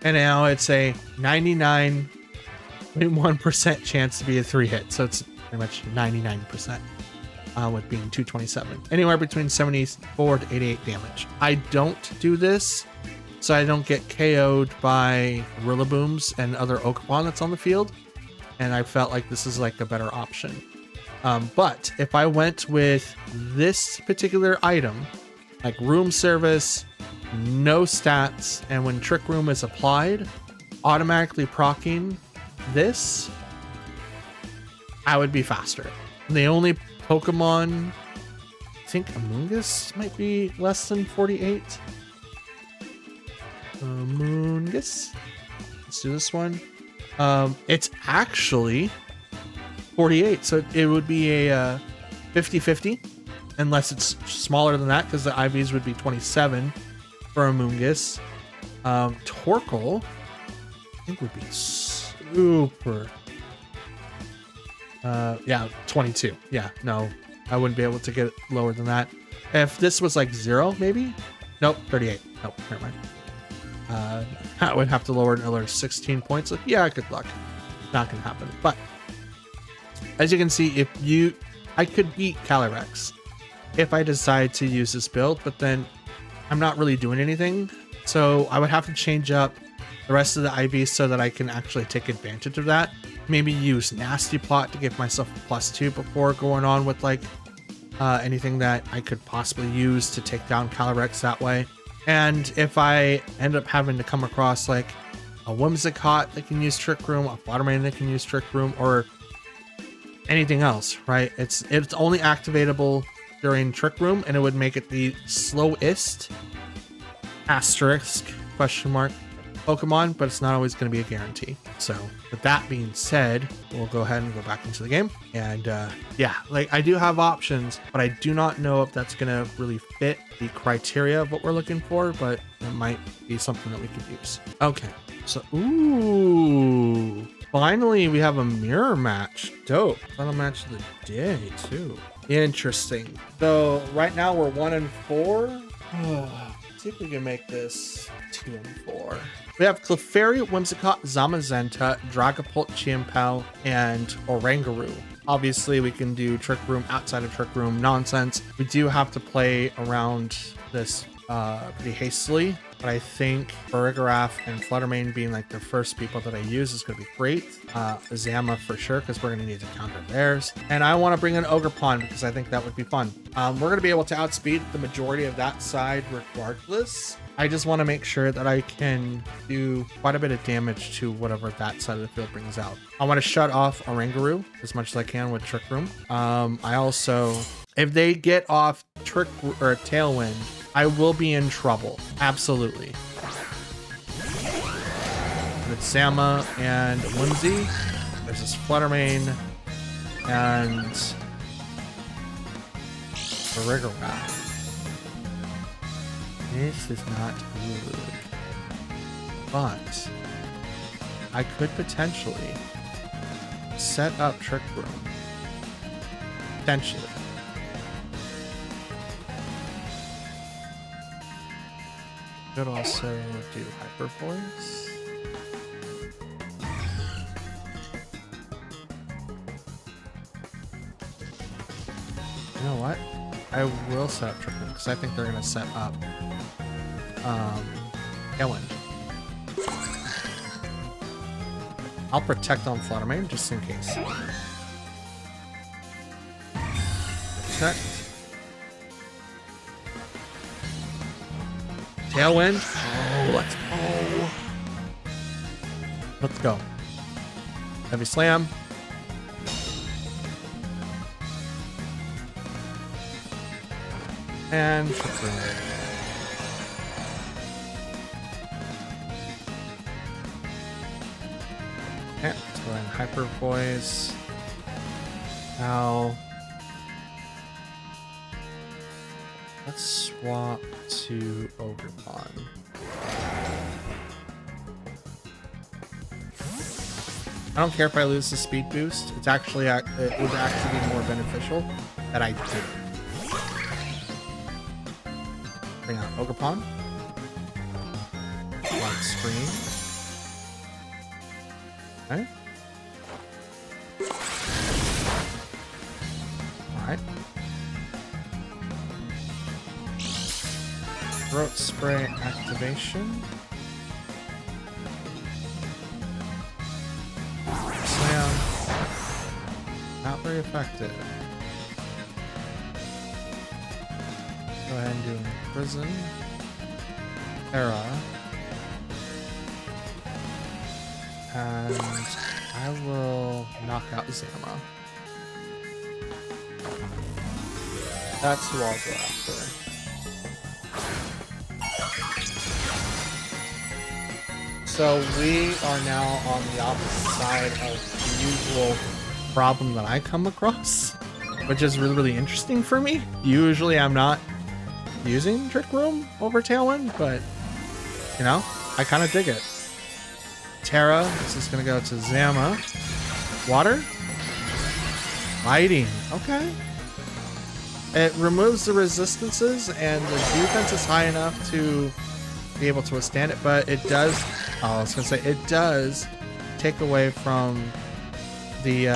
and now it's a 99.1% chance to be a 3-hit. So it's pretty much 99%, with being 227. Anywhere between 74 to 88 damage. I don't do this so I don't get KO'd by Rillabooms and other Oakmon that's on the field, and I felt like this is like a better option. But if I went with this particular item, like Room Service, no stats, and when Trick Room is applied, automatically proccing this, I would be faster. The only Pokemon, I think Amoonguss might be less than 48. Amoonguss. Let's do this one. It's actually 48, so it would be a 50-50, unless it's smaller than that, because the IVs would be 27 for Amoonguss. Torkoal, I think, would be super. Yeah, 22. Yeah, no, I wouldn't be able to get it lower than that. If this was like 0, maybe? Nope, 38. Nope, never mind. I would have to lower another 16 points. Like, yeah, good luck. Not gonna happen. But as you can see, I could beat Calyrex if I decide to use this build, but then I'm not really doing anything. So I would have to change up the rest of the IVs so that I can actually take advantage of that. Maybe use Nasty Plot to give myself a +2 before going on with like anything that I could possibly use to take down Calyrex that way. And if I end up having to come across like a Whimsicott that can use Trick Room, a Fluttermane that can use Trick Room, or anything else, right? It's only activatable during Trick Room, and it would make it the slowest asterisk question mark Pokemon, but it's not always going to be a guarantee. So with that being said, we'll go ahead and go back into the game. And yeah, like I do have options, but I do not know if that's going to really fit the criteria of what we're looking for, but it might be something that we could use. Okay, so ooh, finally we have a mirror match. Dope. Final match of the day too. Interesting. So right now we're 1-4. See if we can make this 2-4. We have Clefairy, Whimsicott, Zamazenta, Dragapult, Chimpao, and Oranguru. Obviously, we can do Trick Room outside of Trick Room nonsense. We do have to play around this pretty hastily, but I think Farigiraf and Fluttermane being like the first people that I use is going to be great. Zama for sure, because we're going to need to counter theirs. And I want to bring in Ogerpon because I think that would be fun. We're going to be able to outspeed the majority of that side regardless. I just want to make sure that I can do quite a bit of damage to whatever that side of the field brings out. I want to shut off Oranguru as much as I can with Trick Room. I also, if they get off Trick or Tailwind, I will be in trouble. Absolutely. With Sama and Whimsy, there's this Fluttermane and Farigiraf. This is not good, but I could potentially set up Trick Room. Potentially. Could also do Hyper Voice. You know what? I will set up Trick Room because I think they're gonna set up Tailwind. I'll protect on Fluttermane just in case. Protect. Tailwind. Oh, let's go. Let's go. Heavy Slam. And Trick Room. Okay, let's go ahead and Hyper Voice. Now, let's swap to Ogerpon. I don't care if I lose the speed boost. It's actually, it would actually be more beneficial that I do. Bring out Ogerpon. Light Screen. Okay. Alright. Throat Spray activation. Slam. Not very effective. Go ahead and do Imprison. Era. And I will knock out Zama. That's who I'll go after. So we are now on the opposite side of the usual problem that I come across, which is really, really interesting for me. Usually I'm not using Trick Room over Tailwind, but you know, I kind of dig it. Terra, this is going to go to Zama. Water. Lighting. Okay. It removes the resistances and the defense is high enough to be able to withstand it, but it does, I was going to say, it does take away from the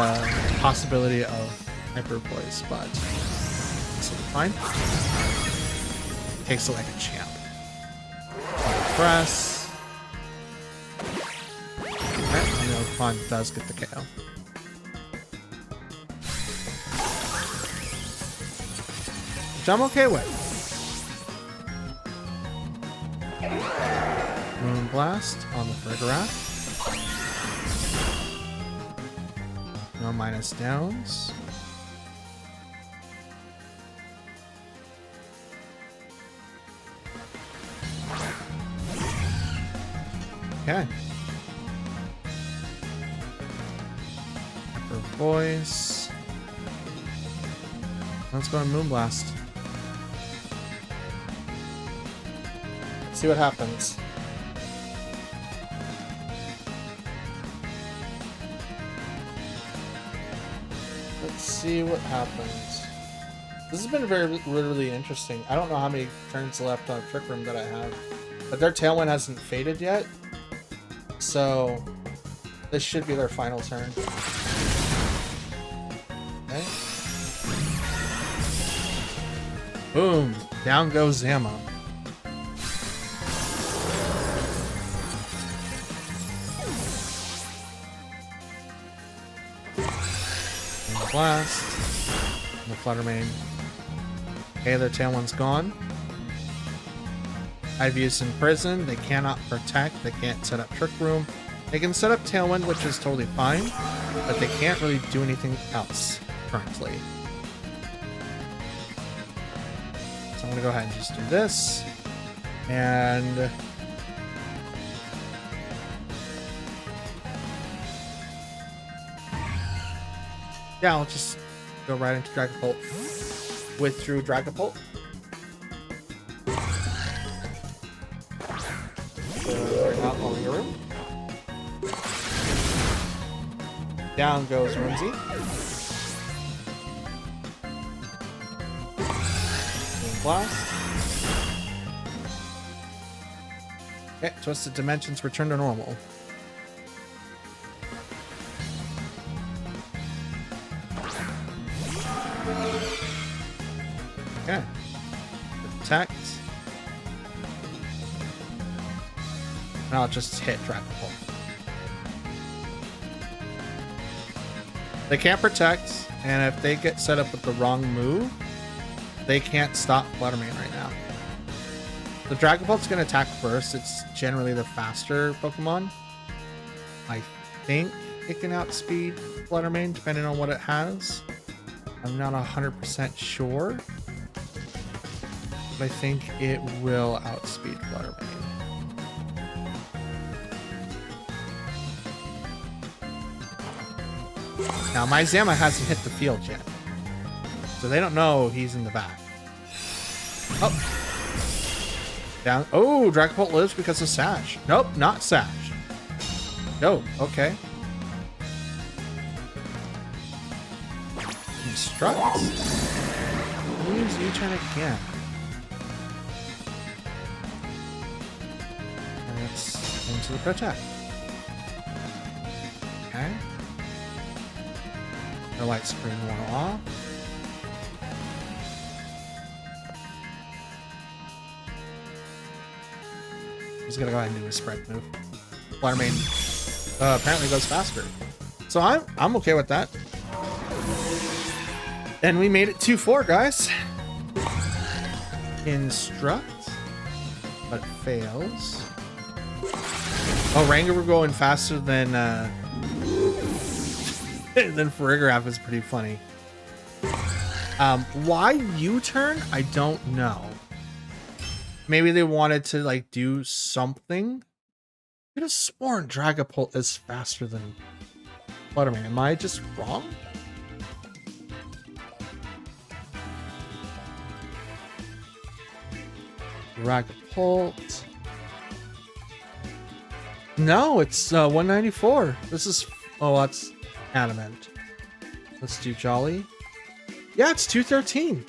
possibility of Hyper Voice, but it's fine. Takes it like a champ. Press. And the Ogerpon does get the KO. Which I'm okay with. Moonblast on the Frigoraph. No minus downs. Okay. Voice. Let's go on Moonblast. Let's see what happens. Let's see what happens. This has been very, really interesting. I don't know how many turns left on Trick Room that I have, but their Tailwind hasn't faded yet, so this should be their final turn. Okay. Boom! Down goes Zama. And Blast. And the Fluttermane. Okay, their Tailwind's gone. I've used Imprison. They cannot protect. They can't set up Trick Room. They can set up Tailwind, which is totally fine, but they can't really do anything else currently. So I'm going to go ahead and just do this. And yeah, I'll just go right into Dragapult. Withdrew Dragapult. So not only a room. Down goes Whimsy. Blast. Okay, twisted dimensions return to normal. Okay. Protect. And I'll just hit Dragon Ball. They can't protect, and if they get set up with the wrong move, they can't stop Fluttermane right now. The Dragon Balt's going to attack first. It's generally the faster Pokemon. I think it can outspeed Fluttermane depending on what it has. I'm not 100% sure. But I think it will outspeed Fluttermane. Now, my Zama hasn't hit the field yet. So they don't know he's in the back. Oh. Down. Oh, Dragapult lives because of Sash. Nope, not Sash. No, okay. Instruct. Use U-turn again. And it's into the protect. Okay. The light screen went off. He's gonna go ahead and do his spread move. Fluttermane apparently goes faster, so I'm okay with that. And we made it 2-4, guys. Instruct, but fails. Oh, Ranger were going faster than Farigiraf is pretty funny. Why U-turn? I don't know. Maybe they wanted to like do something. I could have sworn Dragapult is faster than Fluttermane. Am I just wrong? Dragapult. No, it's 194. This is, oh, that's Adamant. Let's do Jolly. Yeah, it's 213.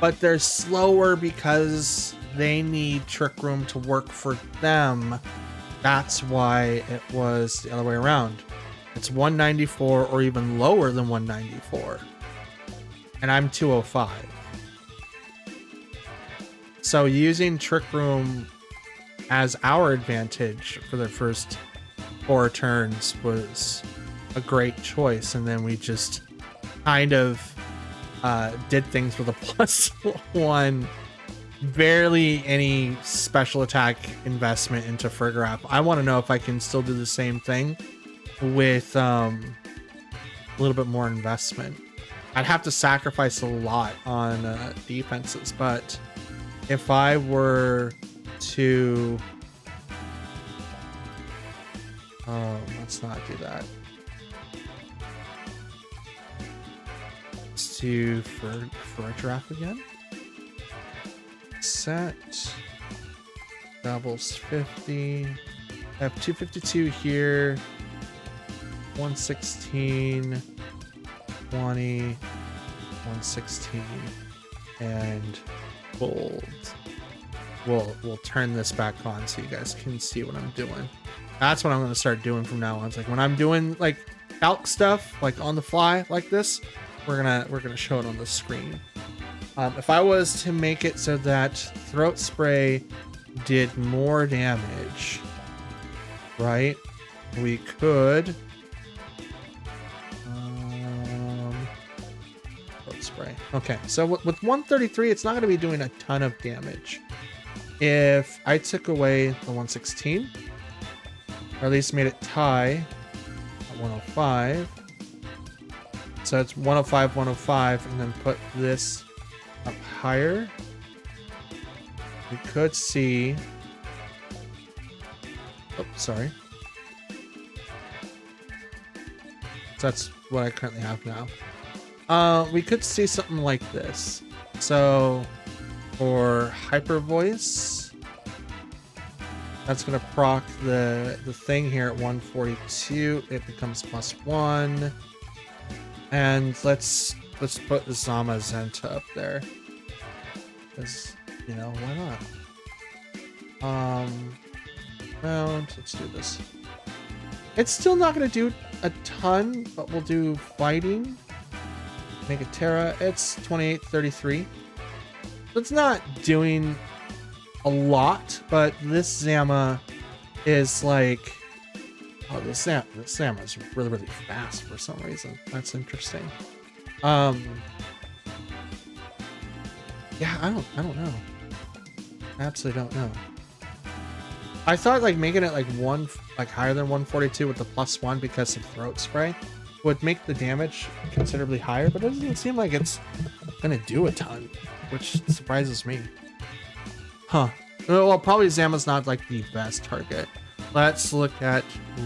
But they're slower because they need Trick Room to work for them. That's why it was the other way around. It's 194 or even lower than 194. And I'm 205. So using Trick Room as our advantage for the first 4 turns was a great choice. And then we just kind of did things with a +1, barely any special attack investment into Farigiraf. I want to know if I can still do the same thing with a little bit more investment. I'd have to sacrifice a lot on defenses, but if I were to let's not do that. Let's do for a draft again. Set doubles 50. I have 252 here. 116, 20, 116, and gold. We'll turn this back on so you guys can see what I'm doing. That's what I'm going to start doing from now on. It's like when I'm doing like calc stuff, like on the fly like this, we're gonna show it on the screen. If I was to make it so that Throat Spray did more damage, right? We could Throat Spray. Okay, so with 133, it's not going to be doing a ton of damage. If I took away the 116, or at least made it tie at 105, so it's 105, 105, and then put this up higher, we could see, oh, sorry. So that's what I currently have now. We could see something like this. So for Hyper Voice, that's gonna proc the thing here at 142. It becomes +1. And let's put the Zama Zenta up there. Because, you know, why not? Round. Let's do this. It's still not going to do a ton, but we'll do fighting. Make a Terra. It's 28-33. So it's not doing a lot, but this Zama is like, oh, this Zama is really, really fast for some reason. That's interesting. Yeah, I don't know. I absolutely don't know. I thought like making it like higher than 142 with the +1 because of throat spray would make the damage considerably higher, but it doesn't seem like it's gonna do a ton, which surprises me. Huh. Well, probably Zama's not like the best target. Let's look at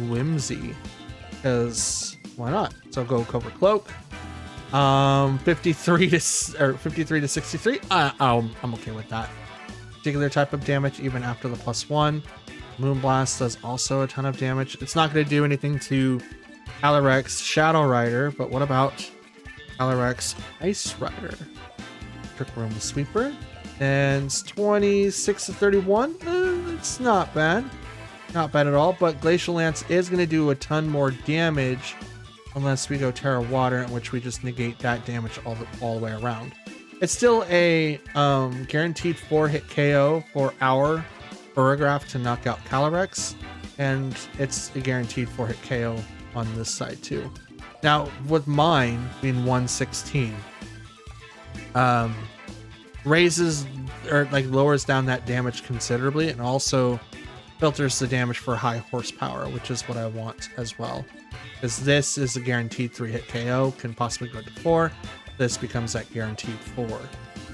Whimsy, because why not? So go Covert Cloak. 53 to 63. I'm okay with that. Particular type of damage even after the +1. Moonblast does also a ton of damage. It's not going to do anything to Calyrex Shadow Rider, but what about Calyrex Ice Rider? Trick Room Sweeper. And it's 26 to 31. It's not bad. Not bad at all, but Glacial Lance is going to do a ton more damage unless we go Terra Water, in which we just negate that damage all the way around. It's still a guaranteed 4-hit KO for our Burograph to knock out Calyrex, and it's a guaranteed 4-hit KO on this side too. Now, with mine being 116, raises or like lowers down that damage considerably, and also filters the damage for high horsepower, which is what I want as well. Because this is a guaranteed 3-hit KO, can possibly go to 4. This becomes that guaranteed 4.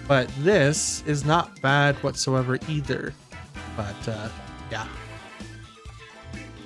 But this is not bad whatsoever either. But yeah.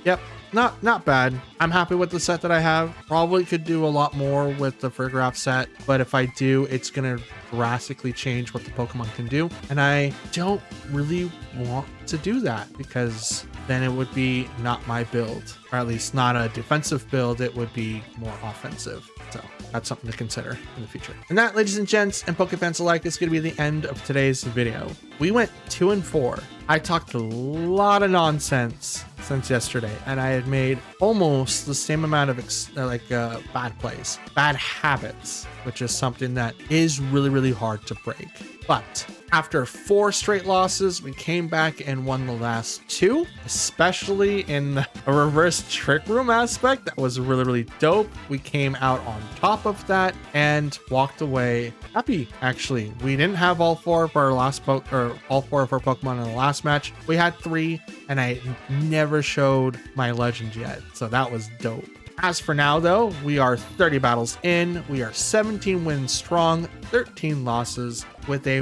Yep, not bad. I'm happy with the set that I have. Probably could do a lot more with the Burograph set, but if I do, it's gonna drastically change what the Pokemon can do, and I don't really want to do that because then it would be not my build, or at least not a defensive build. It would be more offensive. So that's something to consider in the future. And that, ladies and gents and Pokefans alike, is going to be the end of today's video. We went 2-4. I talked a lot of nonsense since yesterday, and I had made almost the same amount of bad plays, bad habits, which is something that is really, really hard to break. But after 4 straight losses, we came back and won the last 2, especially in a reverse Trick Room aspect. That was really, really dope. We came out on top of that and walked away happy. Actually, we didn't have all 4 of our all 4 of our Pokemon in the last match. We had 3, and I never showed my legend yet, so that was dope. As for now, though, we are 30 battles in. We are 17 wins strong, 13 losses, with a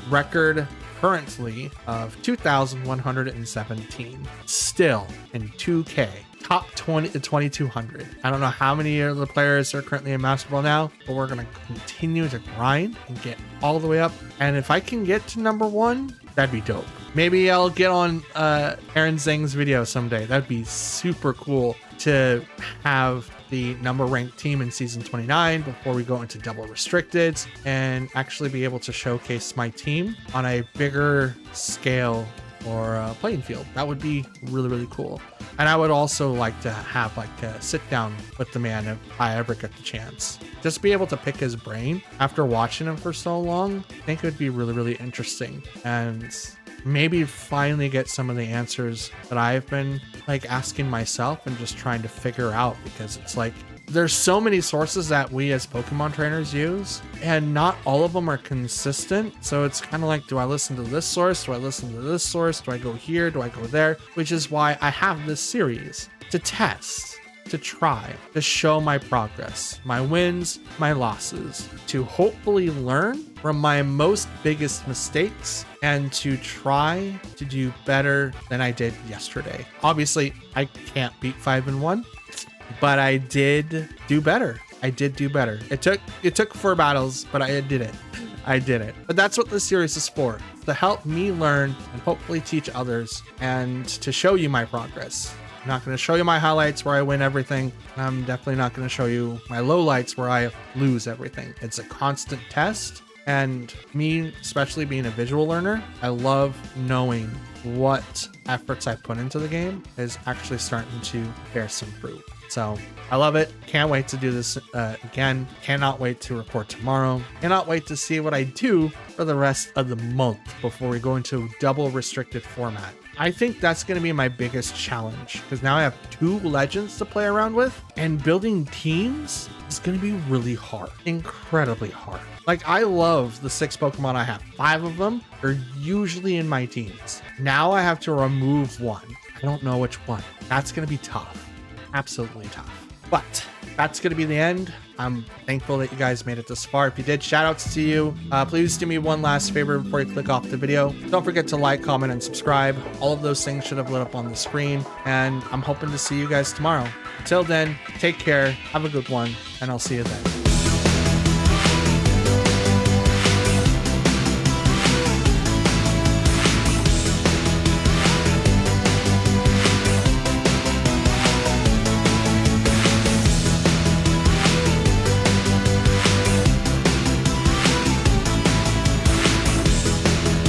record currently of 2,117. Still in 2K, top 2200. I don't know how many of the players are currently in Master Ball now, but we're going to continue to grind and get all the way up. And if I can get to number 1, that'd be dope. Maybe I'll get on Aaron Zhang's video someday. That'd be super cool to have the number ranked team in season 29 before we go into double restricted and actually be able to showcase my team on a bigger scale or playing field. That would be really, really cool. And I would also like to have a sit down with the man if I ever get the chance. Just be able to pick his brain after watching him for so long. I think it would be really, really interesting. And maybe finally get some of the answers that I've been asking myself and just trying to figure out, because it's like there's so many sources that we as Pokemon trainers use and not all of them are consistent. So it's kind of like, do I listen to this source? Do I listen to this source? Do I go here? Do I go there? Which is why I have this series to test, to try, to show my progress, my wins, my losses, to hopefully learn from my most biggest mistakes and to try to do better than I did yesterday. Obviously, I can't beat 5-1, but I did do better. I did do better. It took 4 battles, but I did it. I did it. But that's what this series is for, to help me learn and hopefully teach others and to show you my progress. I'm not going to show you my highlights where I win everything. I'm definitely not going to show you my lowlights where I lose everything. It's a constant test And me, especially being a visual learner, I love knowing what efforts I put into the game is actually starting to bear some fruit. So I love it. Can't wait to do this again. Cannot wait to record tomorrow. Cannot wait to see what I do for the rest of the month before we go into double restricted format. I think that's going to be my biggest challenge because now I have 2 legends to play around with, and building teams is going to be really hard, incredibly hard. Like, I love the 6 Pokemon I have. 5 of them are usually in my teams. Now I have to remove 1. I don't know which one. That's going to be tough. Absolutely tough. But that's going to be the end. I'm thankful that you guys made it this far. If you did, shout outs to you. Please do me one last favor before you click off the video. Don't forget to like, comment, and subscribe. All of those things should have lit up on the screen. And I'm hoping to see you guys tomorrow. Until then, take care, have a good one, and I'll see you then.